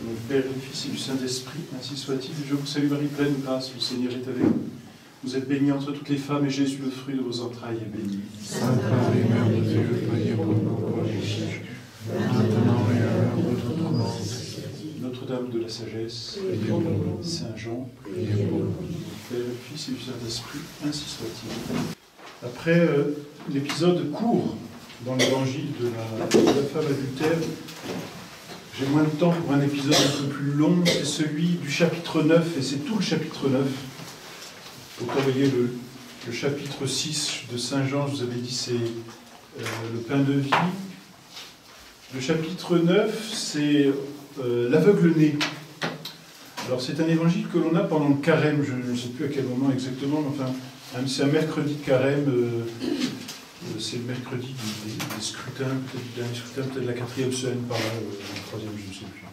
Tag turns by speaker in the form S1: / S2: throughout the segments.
S1: Au Père, du Fils et du Saint-Esprit, ainsi soit-il. Je vous salue Marie, pleine de grâce, le Seigneur est avec vous. Vous êtes bénie entre toutes les femmes, et Jésus, le fruit de vos entrailles, est béni.
S2: Sainte Marie, Mère de Dieu, priez pour nous pauvres pécheurs, maintenant et à l'heure de notre mort.
S1: Notre-Dame de la Sagesse, Saint Jean,
S2: Priez pour nous.
S1: Père, du Fils et du Saint-Esprit, ainsi soit-il. Après l'épisode court dans l'évangile de la femme adultère, j'ai moins de temps pour un épisode un peu plus long, c'est celui du chapitre 9, et c'est tout le chapitre 9. Pourtant, vous voyez, le chapitre 6 de Saint Jean, je vous avais dit, c'est le pain de vie. Le chapitre 9, c'est l'aveugle-né. Alors, c'est un évangile que l'on a pendant le carême, je ne sais plus à quel moment exactement, mais enfin, c'est un mercredi de carême, c'est le mercredi des scrutins, peut-être du dernier scrutin, peut-être la 4e semaine par là, la 3e, je ne sais plus.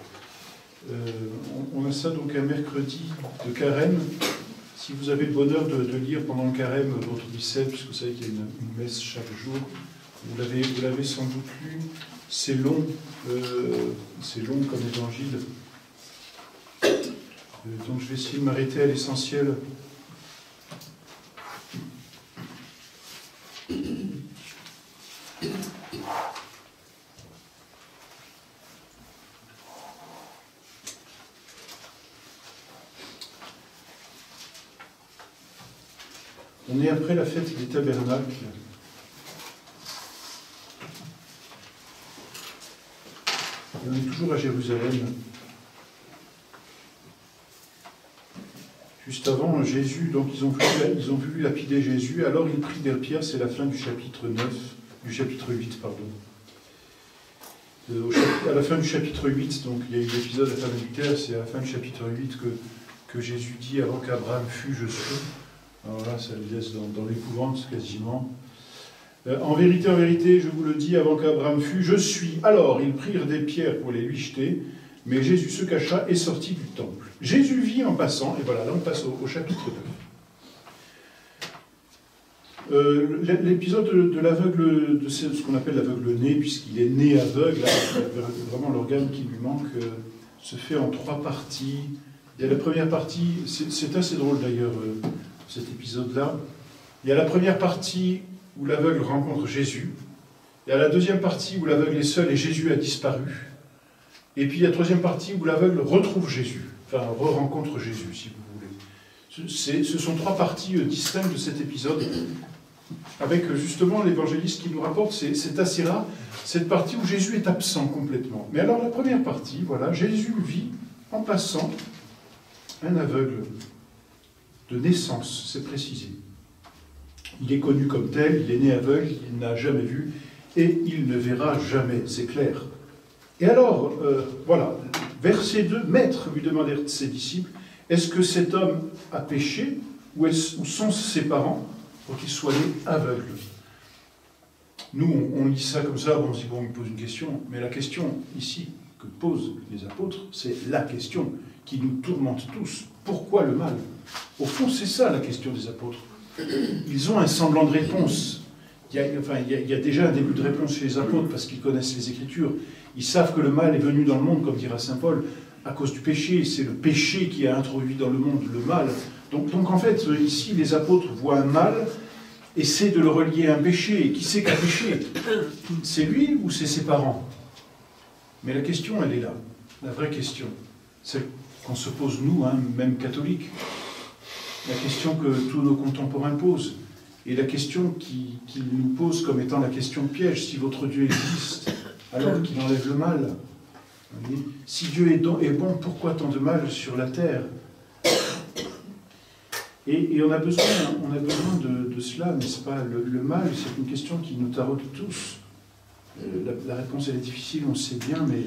S1: On a ça donc un mercredi de carême. Si vous avez le bonheur de lire pendant le carême votre Missel, puisque vous savez qu'il y a une messe chaque jour, vous l'avez sans doute lu, c'est long comme évangile. Donc je vais essayer de m'arrêter à l'essentiel. On est après la fête des tabernacles. Et on est toujours à Jérusalem. Juste avant, Jésus, donc ils ont voulu lapider Jésus, alors ils prient des pierres, c'est la fin du chapitre 9, du chapitre 8, pardon. À la fin du chapitre 8, donc il y a eu l'épisode de la femme adultère, c'est à la fin du chapitre 8 que Jésus dit, avant qu'Abraham fût, je suis. Alors là, ça les laisse dans l'épouvante quasiment. En vérité, je vous le dis, avant qu'Abraham fût, je suis. Alors, ils prirent des pierres pour les lui jeter, mais Jésus se cacha et sortit du temple. Jésus vit en passant, et voilà, là on passe au chapitre 9. L'épisode de l'aveugle, de ce qu'on appelle l'aveugle-né, puisqu'il est né aveugle, vraiment l'organe qui lui manque, se fait en 3 parties. Il y a la première partie, c'est assez drôle d'ailleurs, cet épisode-là. Il y a la première partie où l'aveugle rencontre Jésus. Il y a la deuxième partie où l'aveugle est seul et Jésus a disparu. Et puis il y a la troisième partie où l'aveugle retrouve Jésus, enfin re-rencontre Jésus, si vous voulez. Ce sont 3 parties distinctes de cet épisode, avec justement l'évangéliste qui nous rapporte, c'est assez rare, cette partie où Jésus est absent complètement. Mais alors la première partie, voilà, Jésus vit en passant un aveugle de naissance, c'est précisé. Il est connu comme tel, il est né aveugle, il n'a jamais vu, et il ne verra jamais, c'est clair. Et alors, voilà, verset 2, Maître, lui demandèrent ses disciples, est-ce que cet homme a péché, ou sont ses parents, pour qu'il soit né aveugle? Nous, on lit ça comme ça, on se dit, bon, il pose une question, mais la question, ici, que posent les apôtres, c'est la question qui nous tourmente tous. Pourquoi le mal? Au fond, c'est ça la question des apôtres. Ils ont un semblant de réponse. Il y a déjà un début de réponse chez les apôtres parce qu'ils connaissent les Écritures. Ils savent que le mal est venu dans le monde, comme dira saint Paul, à cause du péché. C'est le péché qui a introduit dans le monde le mal. Donc en fait, ici, les apôtres voient un mal, essaient de le relier à un péché. Et qui c'est qui a péché? C'est lui ou c'est ses parents? Mais la question, elle est là. La vraie question, celle qu'on se pose nous, même catholiques. La question que tous nos contemporains posent. Et la question qu'ils nous posent comme étant la question piège. Si votre Dieu existe, alors qu'il enlève le mal. Si Dieu est bon, pourquoi tant de mal sur la terre? Et on a besoin de cela, n'est-ce pas? Le mal, c'est une question qui nous taraude tous. La réponse, elle est difficile, on le sait bien, mais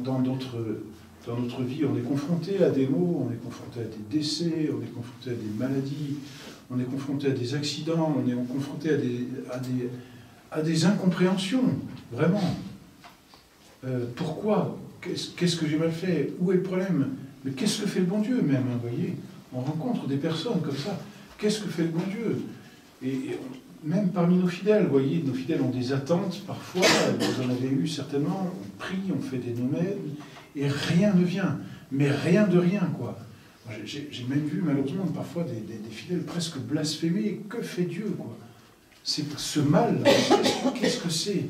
S1: dans notre vie, on est confronté à des maux, on est confronté à des décès, on est confronté à des maladies, on est confronté à des accidents, on est confronté à des incompréhensions, vraiment. Pourquoi? Qu'est-ce que j'ai mal fait? Où est le problème? Mais qu'est-ce que fait le bon Dieu même, vous voyez? On rencontre des personnes comme ça. Qu'est-ce que fait le bon Dieu? Et même parmi nos fidèles, vous voyez, nos fidèles ont des attentes, parfois, vous en avez eu certainement, on prie, on fait des nomades, et rien ne vient, mais rien de rien, quoi. J'ai même vu, malheureusement, parfois des fidèles presque blasphémer. Que fait Dieu, quoi? C'est ce mal, qu'est-ce que c'est?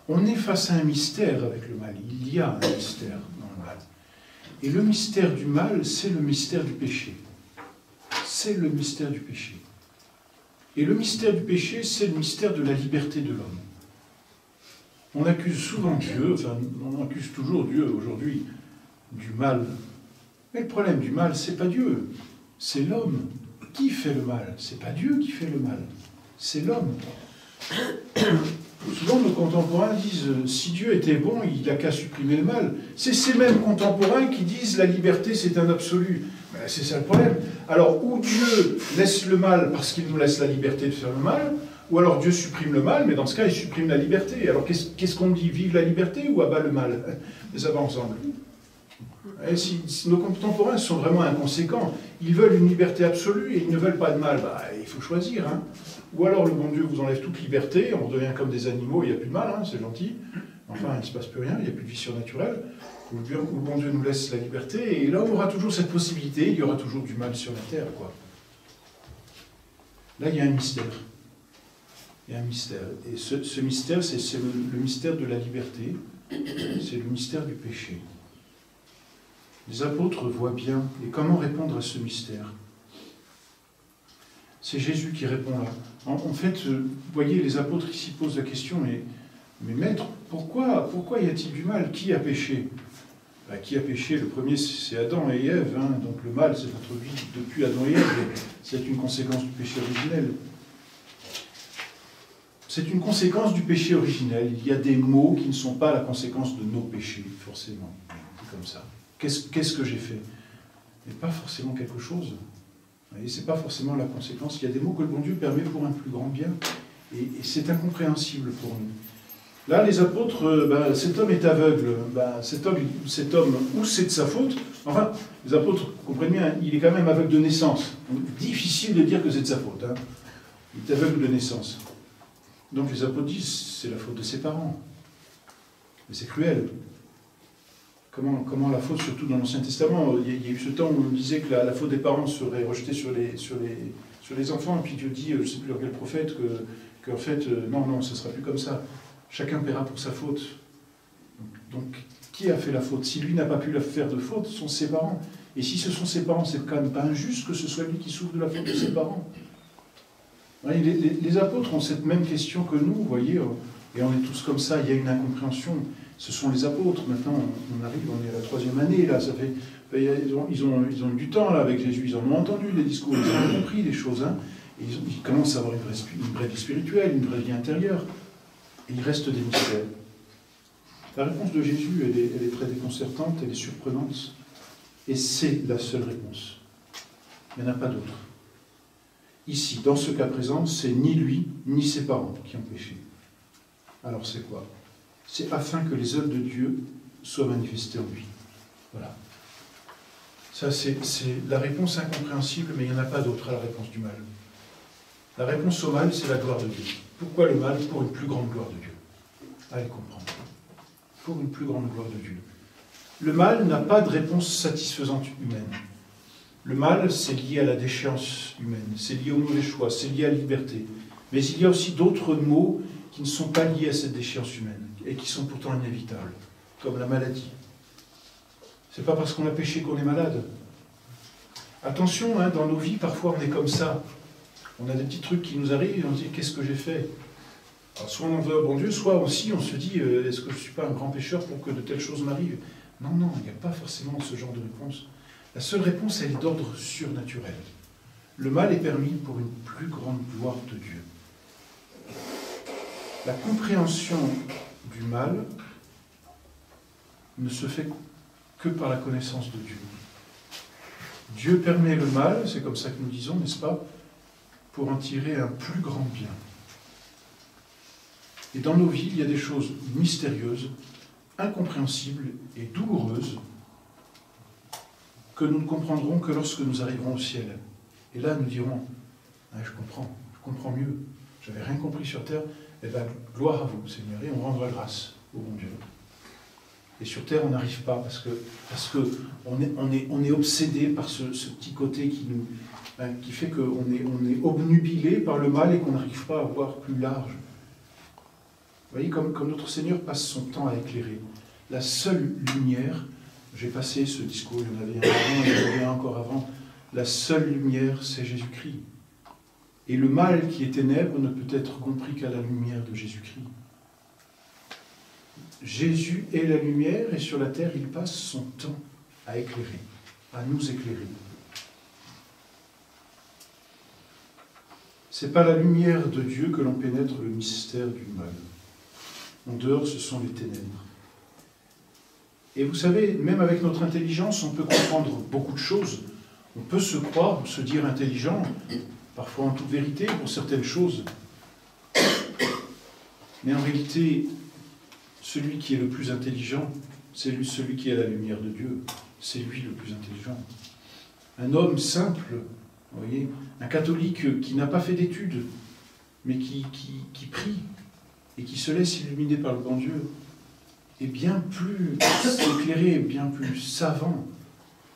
S1: On est face à un mystère avec le mal. Il y a un mystère dans le mal. Et le mystère du mal, c'est le mystère du péché. C'est le mystère du péché. Et le mystère du péché, c'est le mystère de la liberté de l'homme. On accuse souvent Dieu, enfin, on accuse toujours Dieu aujourd'hui du mal. Mais le problème du mal, c'est pas Dieu, c'est l'homme. Qui fait le mal? C'est pas Dieu qui fait le mal, c'est l'homme. Souvent, nos contemporains disent « si Dieu était bon, il n'a qu'à supprimer le mal ». C'est ces mêmes contemporains qui disent « la liberté, c'est un absolu ». C'est ça le problème. Alors, ou Dieu laisse le mal parce qu'il nous laisse la liberté de faire le mal, ou alors Dieu supprime le mal, mais dans ce cas, il supprime la liberté. Alors, qu'est-ce qu'on dit? Vive la liberté ou abat le mal? Mais ça va ensemble. Et si nos contemporains sont vraiment inconséquents, ils veulent une liberté absolue et ils ne veulent pas de mal, il faut choisir. Hein. Ou alors le bon Dieu vous enlève toute liberté, on redevient comme des animaux, il n'y a plus de mal, hein, c'est gentil. Enfin, il ne se passe plus rien, il n'y a plus de vie surnaturelle. Ou le bon Dieu nous laisse la liberté, et là on aura toujours cette possibilité, il y aura toujours du mal sur la terre, quoi. Là, il y a un mystère. Il y a un mystère. Et ce mystère, c'est le mystère de la liberté, c'est le mystère du péché. Les apôtres voient bien. Et comment répondre à ce mystère? C'est Jésus qui répond là. En fait, vous voyez, les apôtres ici posent la question, mais maître, pourquoi y a-t-il du mal? Qui a péché? Qui a péché? Le premier, c'est Adam et Ève. Hein, donc le mal, c'est notre vie depuis Adam et Ève. C'est une conséquence du péché originel. C'est une conséquence du péché originel. Il y a des maux qui ne sont pas la conséquence de nos péchés, forcément. C'est comme ça. Qu'est-ce que j'ai fait? Mais pas forcément quelque chose. Et ce n'est pas forcément la conséquence. Il y a des mots que le bon Dieu permet pour un plus grand bien. Et c'est incompréhensible pour nous. Là, les apôtres, cet homme est aveugle. Cet homme, ou c'est de sa faute. Enfin, les apôtres, comprenez bien, il est quand même aveugle de naissance. Donc, difficile de dire que c'est de sa faute. Hein. Il est aveugle de naissance. Donc les apôtres disent, c'est la faute de ses parents. Mais c'est cruel. Comment la faute, surtout dans l'Ancien Testament, il y a eu ce temps où on disait que la faute des parents serait rejetée sur les enfants, et puis Dieu dit, je ne sais plus dans quel prophète, qu'en fait, non, ce ne sera plus comme ça. Chacun paiera pour sa faute. Donc, qui a fait la faute? Si lui n'a pas pu la faire de faute, ce sont ses parents. Et si ce sont ses parents, c'est quand même pas injuste que ce soit lui qui souffre de la faute de ses parents. Les apôtres ont cette même question que nous, vous voyez, et on est tous comme ça, il y a une incompréhension. Ce sont les apôtres, maintenant on arrive, on est à la 3e année, là, ça fait, ils ont eu du temps là, avec Jésus, ils en ont entendu des discours, ils ont compris des choses, hein, et ils commencent à avoir une vraie vie spirituelle, une vraie vie intérieure, et il reste des mystères. La réponse de Jésus, elle est très déconcertante, elle est surprenante, et c'est la seule réponse. Il n'y en a pas d'autre. Ici, dans ce cas présent, c'est ni lui, ni ses parents qui ont péché. Alors c'est quoi? C'est afin que les œuvres de Dieu soient manifestées en lui. Voilà. Ça, c'est la réponse incompréhensible, mais il n'y en a pas d'autre à la réponse du mal. La réponse au mal, c'est la gloire de Dieu. Pourquoi le mal? Pour une plus grande gloire de Dieu. Allez comprendre. Pour une plus grande gloire de Dieu. Le mal n'a pas de réponse satisfaisante humaine. Le mal, c'est lié à la déchéance humaine, c'est lié au mauvais choix, c'est lié à la liberté. Mais il y a aussi d'autres maux qui ne sont pas liés à cette déchéance humaine et qui sont pourtant inévitables, comme la maladie. C'est pas parce qu'on a péché qu'on est malade. Attention, hein, dans nos vies, parfois on est comme ça. On a des petits trucs qui nous arrivent et on se dit « qu'est-ce que j'ai fait ?» Alors, soit on en veut à bon Dieu, soit aussi on se dit « est-ce que je ne suis pas un grand pécheur pour que de telles choses m'arrivent ?» Non, il n'y a pas forcément ce genre de réponse. La seule réponse, elle est d'ordre surnaturel. Le mal est permis pour une plus grande gloire de Dieu. La compréhension du mal ne se fait que par la connaissance de Dieu. Dieu permet le mal, c'est comme ça que nous disons, n'est-ce pas, pour en tirer un plus grand bien. Et dans nos vies, il y a des choses mystérieuses, incompréhensibles et douloureuses que nous ne comprendrons que lorsque nous arriverons au ciel. Et là, nous dirons, ah, je comprends mieux. j'avais rien compris sur terre, eh bien, gloire à vous, Seigneur, et on rendra grâce au bon Dieu. Et sur terre, on n'arrive pas, parce que on est obsédé par ce petit côté qui fait qu'on est obnubilé par le mal et qu'on n'arrive pas à voir plus large. Vous voyez, comme notre Seigneur passe son temps à éclairer. La seule lumière, j'ai passé ce discours, il y en avait un avant, il y en avait un encore avant, la seule lumière, c'est Jésus-Christ. Et le mal qui est ténèbres ne peut être compris qu'à la lumière de Jésus-Christ. Jésus est la lumière et sur la terre, il passe son temps à éclairer, à nous éclairer. Ce n'est pas la lumière de Dieu que l'on pénètre le mystère du mal. En dehors, ce sont les ténèbres. Et vous savez, même avec notre intelligence, on peut comprendre beaucoup de choses. On peut se croire, se dire intelligent, parfois en toute vérité, pour certaines choses. Mais en réalité, celui qui est le plus intelligent, c'est celui qui est la lumière de Dieu. C'est lui le plus intelligent. Un homme simple, vous voyez, un catholique qui n'a pas fait d'études, mais qui prie et qui se laisse illuminer par le bon Dieu, est bien plus éclairé, bien plus savant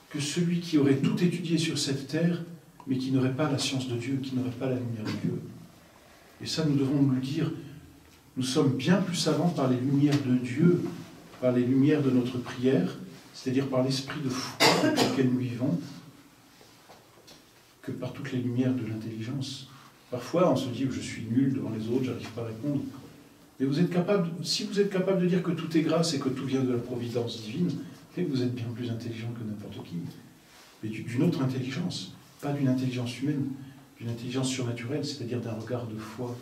S1: que celui qui aurait tout étudié sur cette terre, mais qui n'aurait pas la science de Dieu, qui n'aurait pas la lumière de Dieu. Et ça, nous devons nous le dire. Nous sommes bien plus savants par les lumières de Dieu, par les lumières de notre prière, c'est-à-dire par l'esprit de foi avec lequel nous vivons, que par toutes les lumières de l'intelligence. Parfois, on se dit que je suis nul devant les autres, je n'arrive pas à répondre. Mais vous êtes capable, si vous êtes capable de dire que tout est grâce et que tout vient de la providence divine, vous êtes bien plus intelligent que n'importe qui. Mais d'une autre intelligence, pas d'une intelligence humaine, d'une intelligence surnaturelle, c'est-à-dire d'un regard de foi.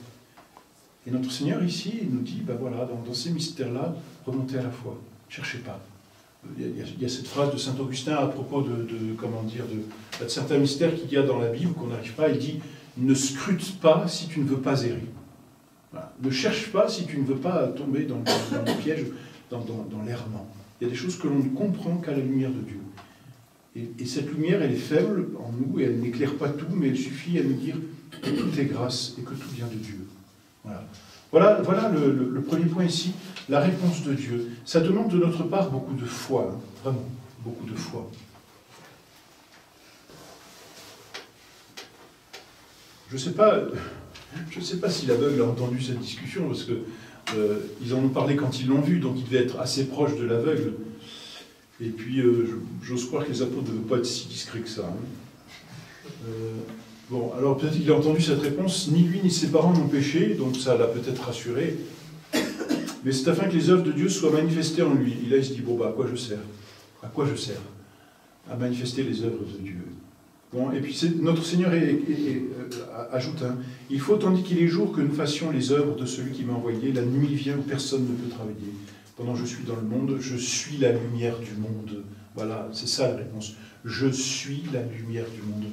S1: Et notre Seigneur ici, il nous dit, ben voilà, dans ces mystères-là, remontez à la foi, cherchez pas. Il y a cette phrase de saint Augustin à propos de certains mystères qu'il y a dans la Bible qu'on n'arrive pas, il dit, ne scrute pas si tu ne veux pas errer. Voilà. Ne cherche pas si tu ne veux pas tomber dans le piège, dans l'errement. Il y a des choses que l'on ne comprend qu'à la lumière de Dieu. Et cette lumière, elle est faible en nous, et elle n'éclaire pas tout, mais elle suffit à nous dire que tout est grâce et que tout vient de Dieu. Voilà le premier point ici, la réponse de Dieu. Ça demande de notre part beaucoup de foi, hein, vraiment, beaucoup de foi. Je ne sais pas si l'aveugle a entendu cette discussion, parce qu'ils en ont parlé quand ils l'ont vu, donc il devait être assez proche de l'aveugle. Et puis, j'ose croire que les apôtres ne devaient pas être si discrets que ça. Hein. Bon, alors peut-être qu'il a entendu cette réponse, ni lui ni ses parents n'ont péché, donc ça l'a peut-être rassuré. Mais c'est afin que les œuvres de Dieu soient manifestées en lui. Et là, il se dit, bon, bah, à quoi je sers? À quoi je sers? À manifester les œuvres de Dieu. Bon, et puis notre Seigneur ajoute, hein, il faut, tandis qu'il est jour, que nous fassions les œuvres de celui qui m'a envoyé. La nuit vient où personne ne peut travailler. Pendant que je suis dans le monde, je suis la lumière du monde. Voilà, c'est ça la réponse. Je suis la lumière du monde.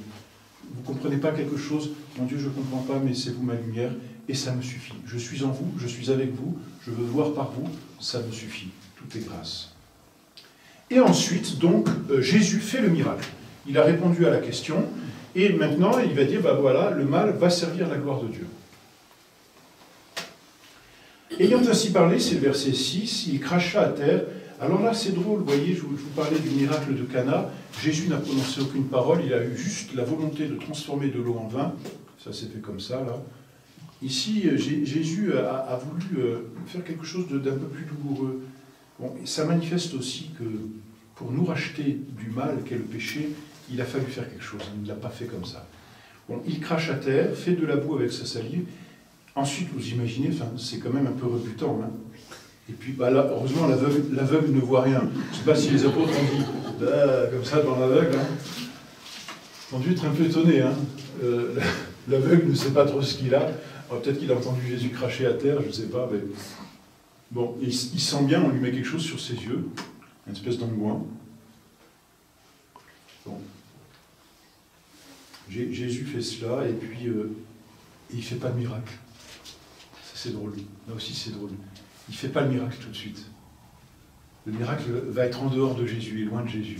S1: Vous ne comprenez pas quelque chose? Mon Dieu, je ne comprends pas, mais c'est vous ma lumière, et ça me suffit. Je suis en vous, je suis avec vous, je veux voir par vous, ça me suffit. Tout est grâce. Et ensuite, donc, Jésus fait le miracle. Il a répondu à la question, et maintenant, il va dire, ben voilà, le mal va servir la gloire de Dieu. Ayant ainsi parlé, c'est le verset 6, il cracha à terre. Alors là, c'est drôle, vous voyez, je vous parlais du miracle de Cana. Jésus n'a prononcé aucune parole, il a eu juste la volonté de transformer de l'eau en vin. Ça s'est fait comme ça, là. Ici, Jésus a voulu faire quelque chose d'un peu plus douloureux. Bon, et ça manifeste aussi que pour nous racheter du mal qu'est le péché, il a fallu faire quelque chose. Il ne l'a pas fait comme ça. Bon, il crache à terre, fait de la boue avec sa salive. Ensuite, vous imaginez, c'est quand même un peu rebutant. Hein. Et puis, bah là, heureusement, l'aveugle ne voit rien. Je ne sais pas si les apôtres ont dit comme ça dans l'aveugle. Hein. Ils ont dû être un peu étonnés. Hein. L'aveugle ne sait pas trop ce qu'il a. Peut-être qu'il a entendu Jésus cracher à terre, je ne sais pas. Mais... Bon, il sent bien, on lui met quelque chose sur ses yeux, une espèce d'engoin. Bon. Jésus fait cela, et puis il ne fait pas de miracle. Ça, c'est drôle. Là aussi, c'est drôle. Il ne fait pas le miracle tout de suite. Le miracle va être en dehors de Jésus et loin de Jésus.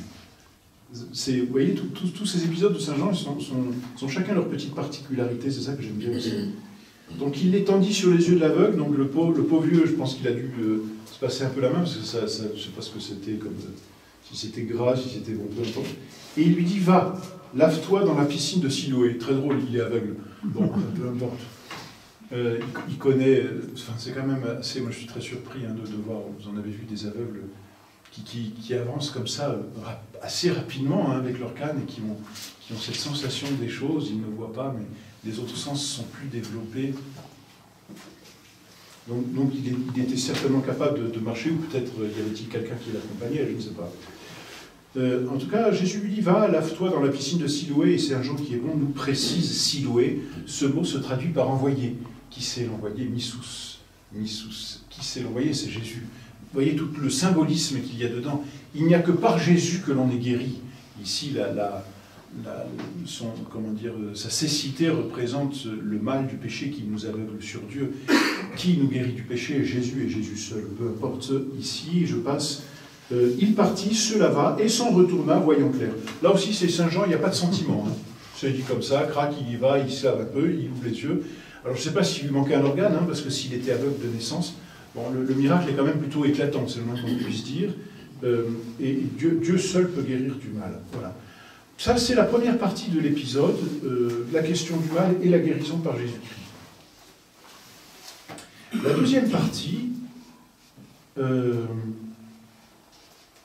S1: Vous voyez, tous ces épisodes de Saint Jean sont chacun leur petite particularité, c'est ça que j'aime bien aussi. Donc il l'étendit sur les yeux de l'aveugle, donc le pauvre vieux, je pense qu'il a dû se passer un peu la main, parce que je ne sais pas ce que c'était, comme si c'était gras, si c'était bon, peu importe. Et il lui dit, va, lave-toi dans la piscine de Siloé. Très drôle, il est aveugle. Bon, peu importe. Il connaît, enfin c'est quand même assez, moi je suis très surpris hein, de voir, vous en avez vu des aveugles qui avancent comme ça assez rapidement hein, avec leur canne et qui ont cette sensation des choses, ils ne voient pas, mais les autres sens sont plus développés. Donc il était certainement capable de marcher, ou peut-être y avait-il quelqu'un qui l'accompagnait, je ne sais pas. En tout cas, Jésus lui dit, va, lave-toi dans la piscine de Siloé, et c'est un jour qui est bon, nous précise Siloé, ce mot se traduit par envoyé. Qui c'est l'envoyé? Missous. Qui c'est l'envoyé? C'est Jésus. Vous voyez tout le symbolisme qu'il y a dedans. Il n'y a que par Jésus que l'on est guéri. Ici, sa cécité représente le mal du péché qui nous aveugle sur Dieu. Qui nous guérit du péché? Jésus et Jésus seul. Peu importe. Ici, je passe. Il partit, se lava et s'en retourna, voyant clair. Là aussi, c'est Saint Jean, il n'y a pas de sentiment. Hein. C'est dit comme ça, crac, il y va, il se lave un peu, il ouvre les yeux. Alors je ne sais pas s'il lui manquait un organe, hein, parce que s'il était aveugle de naissance, bon, le miracle est quand même plutôt éclatant, c'est le moins qu'on puisse dire. Et Dieu seul peut guérir du mal. Voilà. Ça, c'est la première partie de l'épisode, la question du mal et la guérison par Jésus-Christ. La deuxième partie,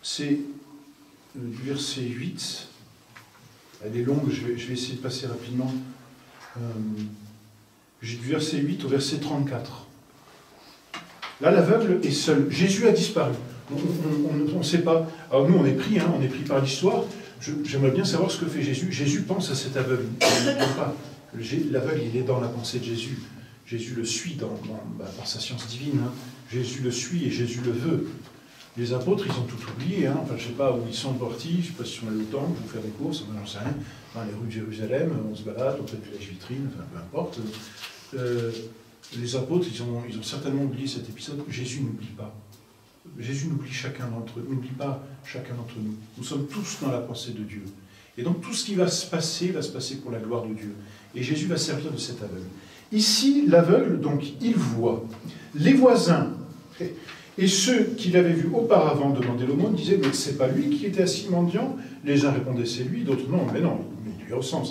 S1: c'est du verset 8. Elle est longue, je vais essayer de passer rapidement. J'ai du verset 8 au verset 34. Là, l'aveugle est seul. Jésus a disparu. On ne sait pas. Alors nous, on est pris par l'histoire. J'aimerais bien savoir ce que fait Jésus. Jésus pense à cet aveugle. L'aveugle, il est dans la pensée de Jésus. Jésus le suit par sa science divine. Hein. Jésus le suit et Jésus le veut. Les apôtres, ils ont tout oublié. Hein. Enfin, je ne sais pas où ils sont partis. Je ne sais pas s'ils sont allés au temple pour faire des courses. J'en sais rien. Dans les rues de Jérusalem, on se balade, on fait des village vitrines, enfin, peu importe. Les apôtres, ils ont certainement oublié cet épisode. Jésus n'oublie pas. Jésus n'oublie chacun d'entre eux. N'oublie pas chacun d'entre nous. Nous sommes tous dans la pensée de Dieu. Et donc tout ce qui va se passer pour la gloire de Dieu. Et Jésus va servir de cet aveugle. Ici, l'aveugle, donc, il voit. Les voisins et ceux qui l'avaient vu auparavant demander l'aumône disaient « Mais c'est pas lui qui était assis mendiant ?» Les uns répondaient « C'est lui », d'autres « Non, mais non, mais il lui ressemble.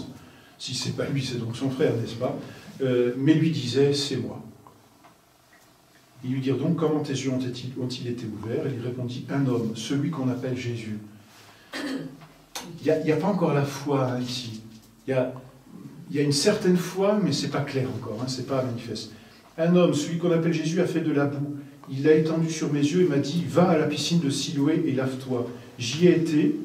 S1: Si c'est pas lui, c'est donc son frère, n'est-ce pas ?» Mais lui disait « C'est moi. » Ils lui dirent donc « Comment tes yeux ont-ils été ouverts ?» Et il répondit « Un homme, celui qu'on appelle Jésus. » Il n'y a pas encore la foi hein, ici. Il y a une certaine foi, mais c'est pas clair encore, hein, c'est pas manifeste. Un homme, celui qu'on appelle Jésus, a fait de la boue. Il l'a étendu sur mes yeux et m'a dit « Va à la piscine de Siloé et lave-toi. » J'y ai été,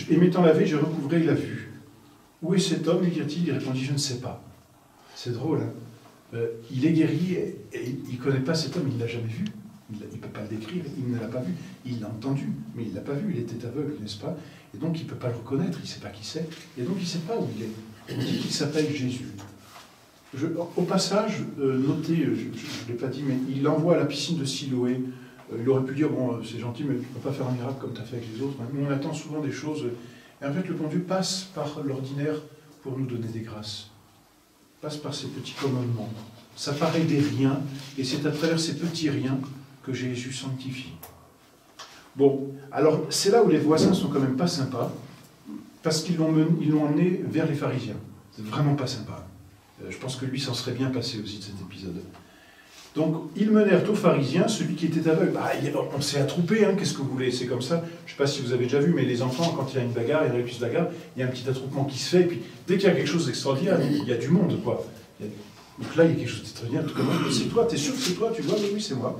S1: et m'étant lavé, j'ai recouvré la vue. « Où est cet homme ?» lui dit-il. Il répondit « Je ne sais pas. » C'est drôle, hein. Il est guéri et il ne connaît pas cet homme, il ne l'a jamais vu. Il ne peut pas le décrire, il ne l'a pas vu. Il l'a entendu, mais il ne l'a pas vu, il était aveugle, n'est-ce pas? Et donc il ne peut pas le reconnaître, il ne sait pas qui c'est, et donc il ne sait pas où il est. On dit qu'il s'appelle Jésus. Au passage, notez, je ne l'ai pas dit, mais il l'envoie à la piscine de Siloé. Il aurait pu dire, bon, c'est gentil, mais tu ne peux pas faire un miracle comme tu as fait avec les autres. Nous, on attend souvent des choses. Et en fait, le bon Dieu passe par l'ordinaire pour nous donner des grâces. Passe par ces petits commandements. Ça paraît des riens, et c'est à travers ces petits riens que Jésus sanctifie. Bon, alors c'est là où les voisins sont quand même pas sympas, parce qu'ils l'ont emmené vers les pharisiens. C'est vraiment pas sympa. Je pense que lui s'en serait bien passé aussi de cet épisode. Donc, ils menèrent aux pharisiens celui qui était aveugle. Bah, on s'est attroupé, hein, qu'est-ce que vous voulez? C'est comme ça. Je ne sais pas si vous avez déjà vu, mais les enfants, quand il y a une bagarre, il y a une réplique de bagarre, il y a un petit attroupement qui se fait, et puis dès qu'il y a quelque chose d'extraordinaire, il y a du monde, quoi. Donc là, il y a quelque chose d'extraordinaire. Tout comme c'est toi, t'es sûr que c'est toi? Tu vois? Oui, c'est moi.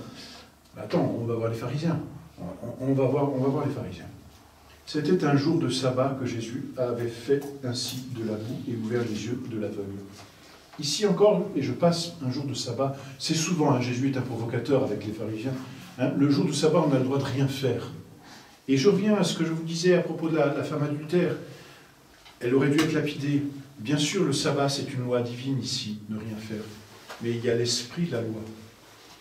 S1: Bah, attends, on va voir les pharisiens. On va voir les pharisiens. C'était un jour de sabbat que Jésus avait fait ainsi de la boue et ouvert les yeux de l'aveugle. Ici encore, et je passe un jour de sabbat, c'est souvent, hein, Jésus est un provocateur avec les pharisiens, hein, le jour du sabbat, on a le droit de rien faire. Et je reviens à ce que je vous disais à propos de la femme adultère. Elle aurait dû être lapidée. Bien sûr, le sabbat, c'est une loi divine ici, ne rien faire. Mais il y a l'esprit de la loi.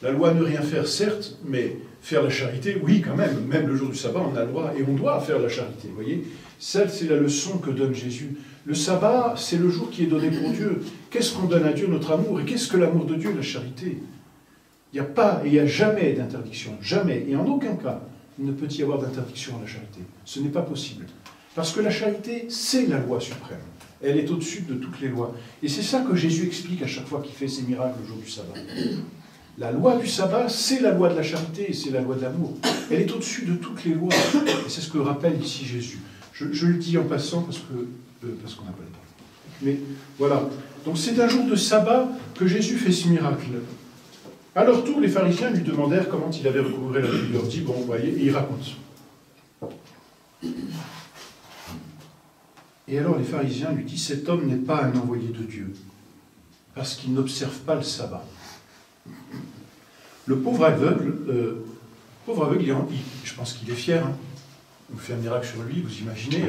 S1: La loi ne rien faire, certes, mais faire la charité, oui, quand même. Même le jour du sabbat, on a le droit et on doit faire la charité, vous voyez. Ça, c'est la leçon que donne Jésus. Le sabbat, c'est le jour qui est donné pour Dieu. Qu'est-ce qu'on donne à Dieu? Notre amour. Et qu'est-ce que l'amour de Dieu? La charité. Il n'y a pas et il n'y a jamais d'interdiction. Jamais. Et en aucun cas, il ne peut y avoir d'interdiction à la charité. Ce n'est pas possible. Parce que la charité, c'est la loi suprême. Elle est au-dessus de toutes les lois. Et c'est ça que Jésus explique à chaque fois qu'il fait ses miracles le jour du sabbat. La loi du sabbat, c'est la loi de la charité, c'est la loi de l'amour. Elle est au-dessus de toutes les lois. Et c'est ce que rappelle ici Jésus. Je le dis en passant parce qu'on n'a pas le temps. Mais voilà. Donc c'est un jour de sabbat que Jésus fait ce miracle. À leur tour, les pharisiens lui demandèrent comment il avait recouvré la vie. Il leur dit, bon, vous voyez, et il raconte. Et alors les pharisiens lui disent, cet homme n'est pas un envoyé de Dieu, parce qu'il n'observe pas le sabbat. Le pauvre aveugle, je pense qu'il est fier. Hein. On fait un miracle sur lui, vous imaginez.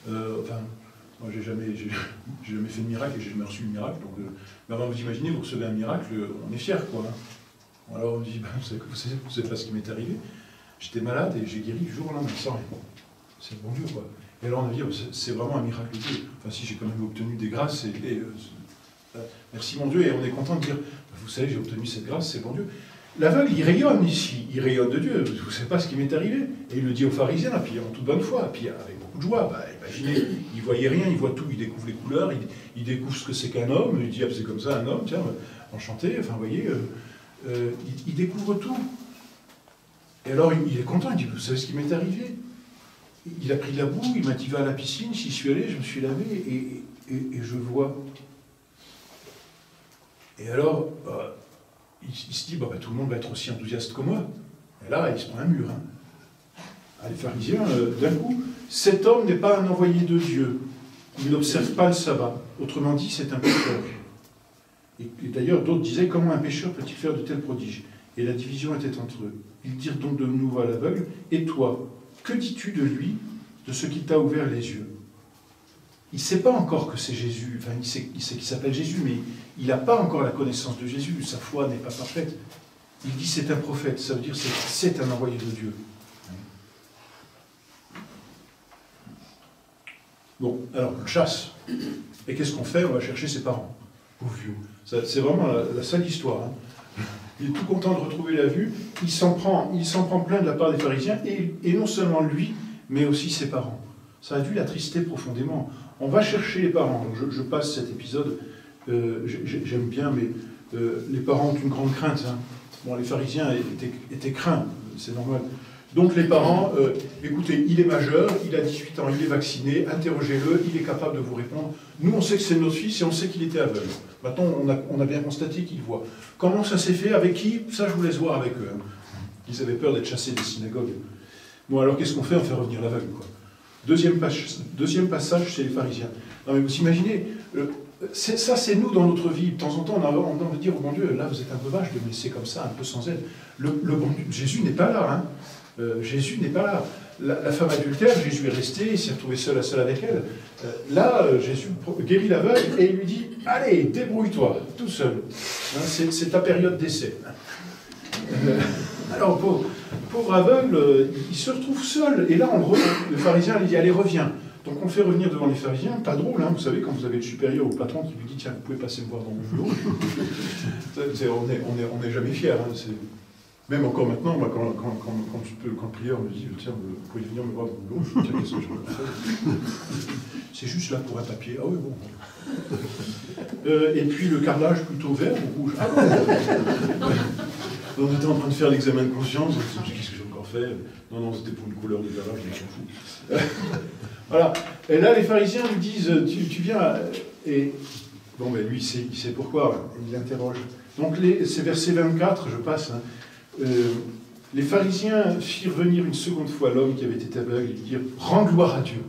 S1: Moi, j'ai jamais fait de miracle et j'ai jamais reçu de miracle. Donc, mais avant, vous imaginez, vous recevez un miracle, on est fier, quoi. Hein. Alors on dit, vous savez pas ce qui m'est arrivé. J'étais malade et j'ai guéri du jour au lendemain, sans rien. C'est le bon Dieu, quoi. Et alors on a dit, c'est vraiment un miracle de Dieu. Enfin, si j'ai quand même obtenu des grâces, merci mon Dieu, et on est content de dire, vous savez, j'ai obtenu cette grâce, c'est bon Dieu. L'aveugle, il rayonne ici, il rayonne de Dieu. Vous ne savez pas ce qui m'est arrivé. Et il le dit aux pharisiens, puis en toute bonne foi, puis avec beaucoup de joie. Imaginez, il ne voyait rien, il voit tout, il découvre les couleurs, il découvre ce que c'est qu'un homme, il dit, ah, c'est comme ça un homme, tiens, enchanté, enfin, vous voyez, il découvre tout. Et alors, il est content, il dit, vous savez ce qui m'est arrivé? Il a pris de la boue, il m'a dit, va à la piscine, j'y suis allé, je me suis lavé, et je vois. Et alors, il se dit, tout le monde va être aussi enthousiaste que moi. Et là, il se prend un mur. Hein. Les pharisiens, d'un coup, cet homme n'est pas un envoyé de Dieu. Il n'observe pas le sabbat. Autrement dit, c'est un pécheur. Et d'ailleurs, d'autres disaient, comment un pécheur peut-il faire de tels prodiges? Et la division était entre eux. Ils dirent donc de nouveau à l'aveugle, et toi, que dis-tu de lui, de ce qui t'a ouvert les yeux? Il ne sait pas encore que c'est Jésus, enfin il sait qu'il s'appelle Jésus, mais il n'a pas encore la connaissance de Jésus, sa foi n'est pas parfaite. Il dit c'est un prophète, ça veut dire c'est un envoyé de Dieu. Bon, alors on le chasse. Et qu'est-ce qu'on fait? On va chercher ses parents. Pauvre vieux. C'est vraiment la sale histoire. Hein. Il est tout content de retrouver la vue, il s'en prend plein de la part des pharisiens, et non seulement lui, mais aussi ses parents. Ça a dû l'attrister profondément. On va chercher les parents. Je passe cet épisode, j'aime bien, mais les parents ont une grande crainte. Hein. Bon, les pharisiens étaient craints, c'est normal. Donc les parents, écoutez, il est majeur, il a 18 ans, il est vacciné, interrogez-le, il est capable de vous répondre. Nous, on sait que c'est notre fils et on sait qu'il était aveugle. Maintenant, on a bien constaté qu'il voit. Comment ça s'est fait? Avec qui? Ça, je vous laisse voir avec eux. Hein. Ils avaient peur d'être chassés des synagogues. Bon, alors qu'est-ce qu'on fait? On fait revenir l'aveugle, quoi. Deuxième passage chez les pharisiens. Non mais vous imaginez, ça c'est nous dans notre vie. De temps en temps, on a envie de dire, oh mon Dieu, là vous êtes un peu vache de me laisser comme ça, un peu sans aide. Le bon Dieu, Jésus n'est pas là. Hein. Jésus n'est pas là. La femme adultère, Jésus est resté, il s'est retrouvé seul avec elle. Jésus guérit l'aveugle et il lui dit, allez, débrouille-toi, tout seul. Hein, c'est ta période d'essai. Alors, pauvre aveugle, il se retrouve seul. Et là, le pharisien lui dit, allez, reviens. Donc, on le fait revenir devant les pharisiens. Pas drôle, hein, vous savez, quand vous avez le supérieur ou le patron qui vous dit, tiens, vous pouvez passer me voir dans mon bureau. On n'est jamais fiers. Hein, même encore maintenant, moi, quand le prieur me dit, tiens, vous pouvez venir me voir dans mon bureau, je dis, tiens, qu'est-ce que je peux faire? C'est juste là pour un papier. Ah oui, bon. Et puis le carrelage plutôt vert ou rouge? Ah bon. On était en train de faire l'examen de conscience, qu'est-ce que j'ai encore fait? Non, c'était pour une couleur de garage, je m'en fous. Voilà. Et là, les pharisiens lui disent, tu viens, et bon, ben lui, il sait pourquoi, il l'interroge. Donc, c'est verset 24, je passe. Hein. Les pharisiens firent venir une seconde fois l'homme qui avait été aveugle et lui dirent, rends gloire à Dieu.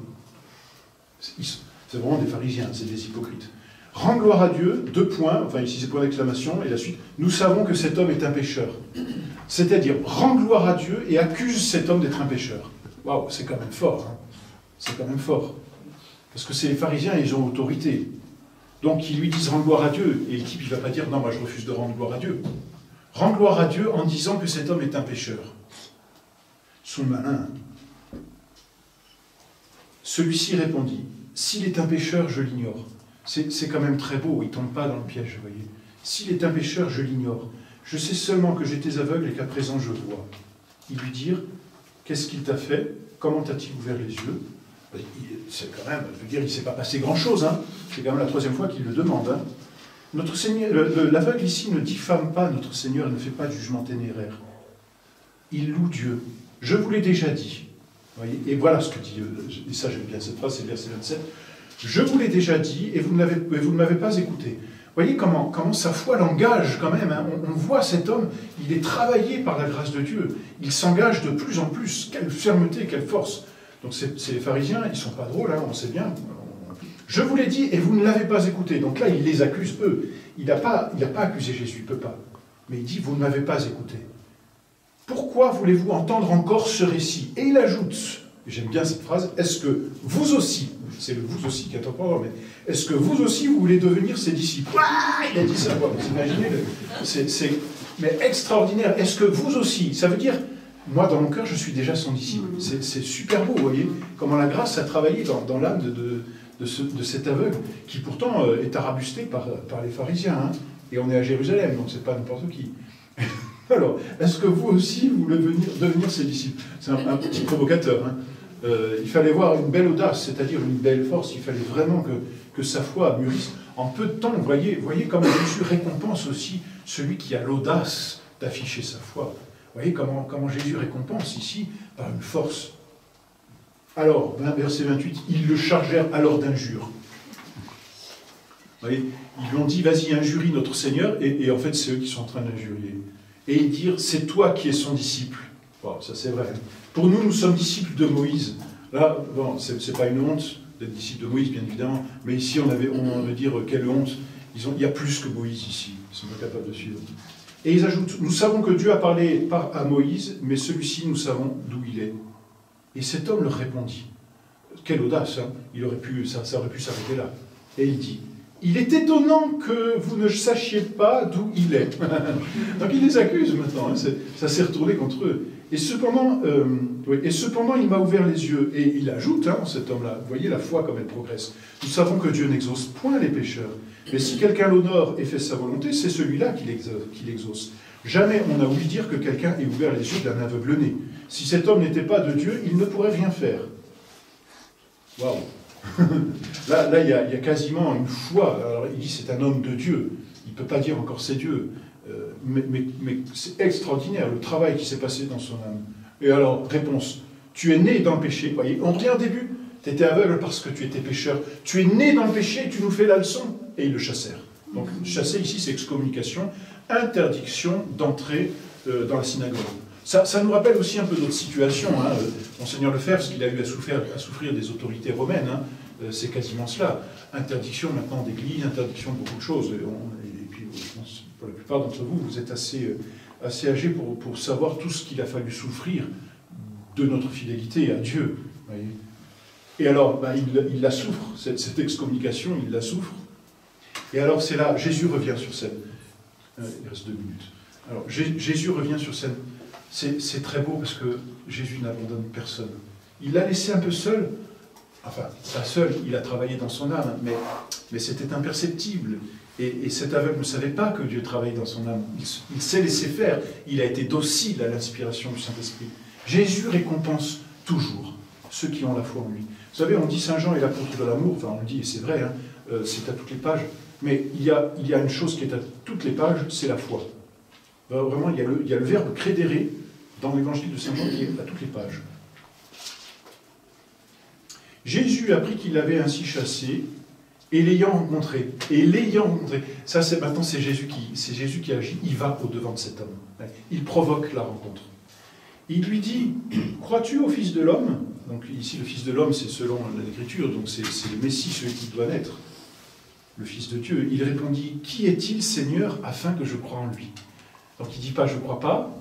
S1: C'est vraiment des pharisiens, c'est des hypocrites. Rends gloire à Dieu, 2 points, enfin ici c'est point d'exclamation, et la suite, nous savons que cet homme est un pécheur. C'est-à-dire, rends gloire à Dieu et accuse cet homme d'être un pécheur. Waouh, c'est quand même fort. Hein. C'est quand même fort. Parce que c'est les pharisiens, ils ont autorité. Donc ils lui disent rends gloire à Dieu, et le type il ne va pas dire non, moi je refuse de rendre gloire à Dieu. rend gloire à Dieu en disant que cet homme est un pécheur. Ils sont malins. Celui-ci répondit, s'il est un pécheur, je l'ignore. C'est quand même très beau, il ne tombe pas dans le piège, vous voyez. S'il est un pécheur, je l'ignore. Je sais seulement que j'étais aveugle et qu'à présent je vois. Ils lui dirent, qu'est-ce qu'il t'a fait? Comment t'a-t-il ouvert les yeux? C'est quand même, je veux dire, il ne s'est pas passé grand-chose, hein. C'est quand même la 3e fois qu'il le demande. Hein. Notre Seigneur, l'aveugle ici ne diffame pas notre Seigneur, il ne fait pas de jugement ténéraire. Il loue Dieu. Je vous l'ai déjà dit. Voyez, et voilà ce que dit, et ça j'aime bien cette phrase, c'est le verset 27. Je vous l'ai déjà dit et vous ne m'avez pas écouté. Vous voyez comment sa foi l'engage quand même. Hein. On voit cet homme, il est travaillé par la grâce de Dieu. Il s'engage de plus en plus. Quelle fermeté, quelle force. Donc c'est les pharisiens, ils ne sont pas drôles, hein, on sait bien. Je vous l'ai dit et vous ne l'avez pas écouté. Donc là, il les accuse, eux. Il n'a pas accusé Jésus, il ne peut pas. Mais il dit, vous ne m'avez pas écouté. Pourquoi voulez-vous entendre encore ce récit? Et il ajoute, j'aime bien cette phrase, est-ce que vous aussi, c'est le vous aussi qui est important, mais est-ce que vous aussi vous voulez devenir ses disciples? Il a dit ça, vous imaginez, mais extraordinaire. Est-ce que vous aussi, ça veut dire, moi dans mon cœur je suis déjà son disciple. C'est super beau, vous voyez, comment la grâce a travaillé dans l'âme de cet aveugle, qui pourtant est arabusté par les pharisiens, hein, et on est à Jérusalem, donc c'est pas n'importe qui. Alors, est-ce que vous aussi, vous voulez devenir ses disciples? C'est un petit provocateur. Hein. Il fallait voir une belle audace, c'est-à-dire une belle force. Il fallait vraiment que sa foi mûrisse. En peu de temps, vous voyez comment Jésus récompense aussi celui qui a l'audace d'afficher sa foi. Vous voyez comment Jésus récompense ici par une force. Alors, verset 28, ils le chargèrent alors d'injures. Vous voyez, ils lui ont dit, vas-y, injurie notre Seigneur, et en fait, c'est eux qui sont en train d'injurier. Et ils dirent, c'est toi qui es son disciple. Bon, ça c'est vrai. Pour nous, nous sommes disciples de Moïse. Là, bon, c'est pas une honte d'être disciple de Moïse, bien évidemment, mais ici, on veut dire, quelle honte. Il y a plus que Moïse ici. Ils sont pas capables de suivre. Et ils ajoutent, nous savons que Dieu a parlé à Moïse, mais celui-ci, nous savons d'où il est. Et cet homme leur répondit. Quelle audace, hein. Ça aurait pu s'arrêter là. Et il dit, il est étonnant que vous ne sachiez pas d'où il est. Donc il les accuse maintenant, hein. Ça s'est retourné contre eux. Et cependant, il m'a ouvert les yeux. Et il ajoute, hein, cet homme-là, vous voyez la foi comme elle progresse. Nous savons que Dieu n'exauce point les pécheurs. Mais si quelqu'un l'honore et fait sa volonté, c'est celui-là qui l'exauce. Jamais on n'a ouï dire que quelqu'un ait ouvert les yeux d'un aveugle-né. Si cet homme n'était pas de Dieu, il ne pourrait rien faire. Waouh! Là, il y a quasiment une foi. Alors, il dit c'est un homme de Dieu. Il ne peut pas dire encore c'est Dieu. Mais c'est extraordinaire le travail qui s'est passé dans son âme. Et alors, réponse, tu es né dans le péché. Voyez, on revient au début. Tu étais aveugle parce que tu étais pécheur. Tu es né dans le péché et tu nous fais la leçon. Et ils le chassèrent. Donc, chasser ici, c'est excommunication, interdiction d'entrer dans la synagogue. Ça nous rappelle aussi un peu d'autres situations. Hein. Monseigneur Lefebvre, ce qu'il a eu à souffrir des autorités romaines, hein, c'est quasiment cela. Interdiction maintenant d'église, interdiction de beaucoup de choses. Et puis, je pense, pour la plupart d'entre vous, vous êtes assez âgés pour savoir tout ce qu'il a fallu souffrir de notre fidélité à Dieu. Voyez. Et alors, il la souffre, cette excommunication, il la souffre. Et alors, c'est là, Jésus revient sur scène. Il reste 2 minutes. Alors, Jésus revient sur scène. C'est très beau parce que Jésus n'abandonne personne. Il l'a laissé un peu seul, enfin, pas seul, il a travaillé dans son âme, mais c'était imperceptible. Et cet aveugle ne savait pas que Dieu travaillait dans son âme. Il s'est laissé faire, il a été docile à l'inspiration du Saint-Esprit. Jésus récompense toujours ceux qui ont la foi en lui. Vous savez, on dit Saint Jean est l'apôtre de l'amour, enfin on le dit et c'est vrai, hein, c'est à toutes les pages, mais il y a une chose qui est à toutes les pages, c'est la foi. Vraiment, il y a le verbe crédere dans l'évangile de Saint Jean qui est à toutes les pages. Jésus apprit qu'il l'avait ainsi chassé, et l'ayant rencontré, ça maintenant c'est Jésus qui agit, il va au-devant de cet homme. Il provoque la rencontre. Il lui dit, crois-tu au Fils de l'homme? Donc ici le Fils de l'homme c'est selon l'Écriture, donc c'est le Messie, celui qui doit naître, le Fils de Dieu. Il répondit, qui est-il Seigneur afin que je croie en lui? Donc il ne dit pas je ne crois pas,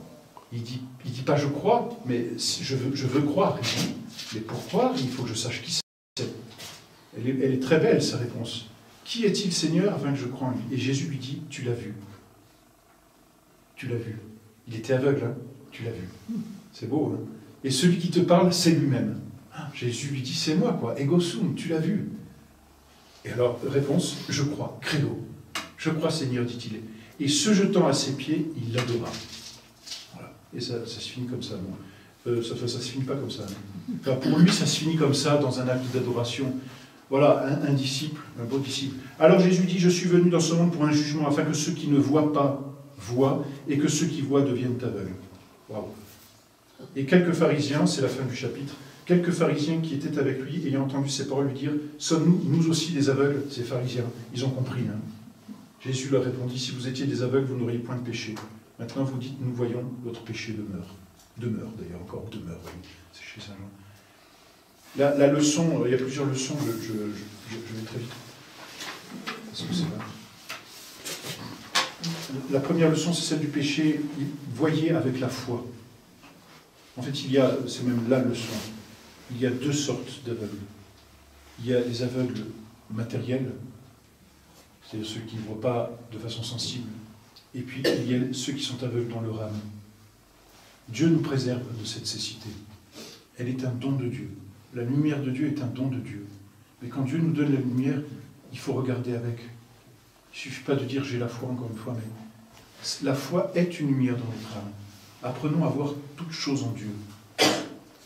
S1: il dit pas je crois, mais je veux croire. Mais pour croire, il faut que je sache qui c'est. Elle est très belle, sa réponse. Qui est-il Seigneur afin que je croie en lui? Et Jésus lui dit, tu l'as vu. tu l'as vu. Il était aveugle, hein, tu l'as vu. C'est beau, hein. Et celui qui te parle, c'est lui-même. Jésus lui dit, c'est moi, quoi. Ego sum, tu l'as vu. Et alors, réponse, je crois, credo. Je crois, Seigneur, dit-il. Et se jetant à ses pieds, il l'adora. Voilà. Et ça se finit comme ça, non. Ça se finit pas comme ça. Enfin, pour lui, ça se finit comme ça, dans un acte d'adoration. Voilà, un disciple, un beau disciple. Alors Jésus dit, je suis venu dans ce monde pour un jugement, afin que ceux qui ne voient pas voient, et que ceux qui voient deviennent aveugles. Waouh. Et quelques pharisiens, c'est la fin du chapitre, quelques pharisiens qui étaient avec lui, ayant entendu ces paroles, lui dire, sommes-nous, nous aussi, des aveugles, ces pharisiens? Ils ont compris, hein. Jésus leur répondit, si vous étiez des aveugles, vous n'auriez point de péché. Maintenant, vous dites, nous voyons, votre péché demeure. Demeure, d'ailleurs, encore demeure, oui. C'est chez Saint Jean. La leçon, il y a plusieurs leçons, je vais très vite. Parce que c'est là. La première leçon, c'est celle du péché. Voyez avec la foi. En fait, c'est même la leçon. Il y a deux sortes d'aveugles. Il y a les aveugles matériels, c'est-à-dire ceux qui ne voient pas de façon sensible. Et puis, il y a ceux qui sont aveugles dans leur âme. Dieu nous préserve de cette cécité. Elle est un don de Dieu. La lumière de Dieu est un don de Dieu. Mais quand Dieu nous donne la lumière, il faut regarder avec. Il ne suffit pas de dire j'ai la foi, encore une fois, mais la foi est une lumière dans notre âme. Apprenons à voir toutes choses en Dieu.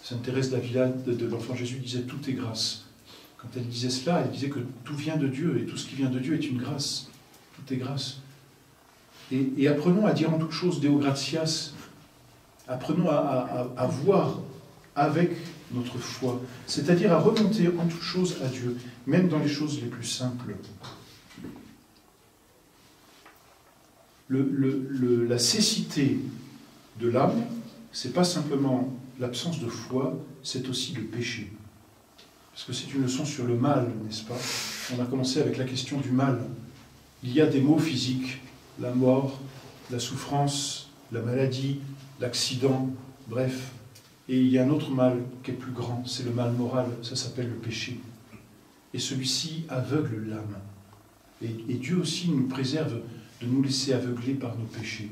S1: Sainte Thérèse d'Avila, de l'Enfant Jésus, disait tout est grâce. Quand elle disait cela, elle disait que tout vient de Dieu, et tout ce qui vient de Dieu est une grâce. Tout est grâce. Et apprenons à dire en toutes choses Deo gratias. Apprenons à voir avec notre foi, c'est-à-dire à remonter en toutes choses à Dieu, même dans les choses les plus simples. La cécité de l'âme, c'est pas simplement l'absence de foi, c'est aussi le péché. Parce que c'est une leçon sur le mal, n'est-ce pas? On a commencé avec la question du mal. Il y a des maux physiques, la mort, la souffrance, la maladie, l'accident, bref. Et il y a un autre mal qui est plus grand, c'est le mal moral, ça s'appelle le péché. Et celui-ci aveugle l'âme. Et Dieu aussi nous préserve de nous laisser aveugler par nos péchés.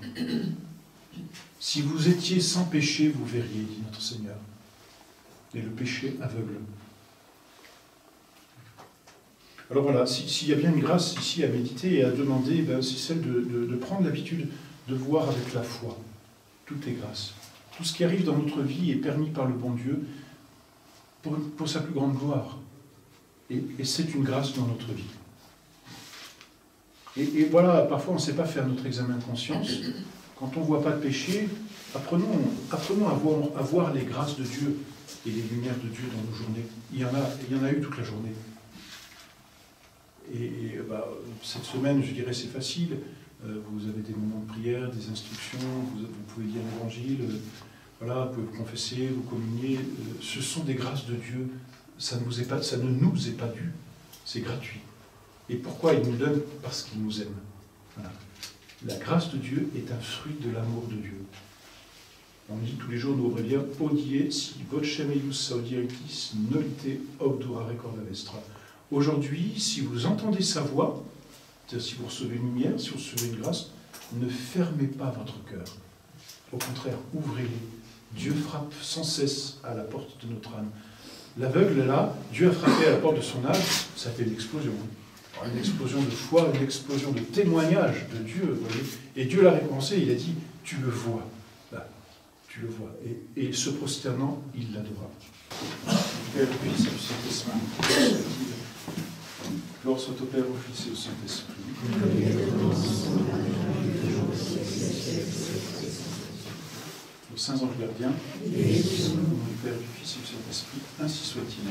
S1: Si vous étiez sans péché, vous verriez, dit notre Seigneur. Et le péché aveugle. Alors voilà, s'il y a bien une grâce ici à méditer et à demander, c'est celle de prendre l'habitude de voir avec la foi. Tout est grâce. Tout ce qui arrive dans notre vie est permis par le bon Dieu pour sa plus grande gloire. Et c'est une grâce dans notre vie. Et voilà, parfois on ne sait pas faire notre examen de conscience. Quand on ne voit pas de péché, apprenons à voir les grâces de Dieu et les lumières de Dieu dans nos journées. Il y en a eu toute la journée. Et cette semaine, je dirais, c'est facile. Vous avez des moments de prière, des instructions, vous pouvez lire l'Évangile, voilà, vous pouvez vous confesser, vous communier. Ce sont des grâces de Dieu. Ça ne nous est pas dû. C'est gratuit. Et pourquoi il nous donne? Parce qu'il nous aime. Voilà. La grâce de Dieu est un fruit de l'amour de Dieu. On dit tous les jours, nous ouvrons bien, Odie, si vocem eius audieritis, nolite obdura recorda vestra. Aujourd'hui, si vous entendez sa voix, c'est-à-dire si vous recevez une lumière, si vous recevez une grâce, ne fermez pas votre cœur. Au contraire, ouvrez-les. Dieu frappe sans cesse à la porte de notre âme. L'aveugle, là, Dieu a frappé à la porte de son âme, ça a fait une explosion. Une explosion de foi, une explosion de témoignage de Dieu. Vous voyez. Et Dieu l'a récompensé, il a dit, tu le vois. Là, tu le vois. Et se prosternant, il l'adora. Père, au Fils et au Saint-Esprit. Gloire soit au Père, au Fils et au Saint-Esprit. Aux saints anges gardiens, au nom du Père, du Fils et du Saint-Esprit, ainsi soit-il.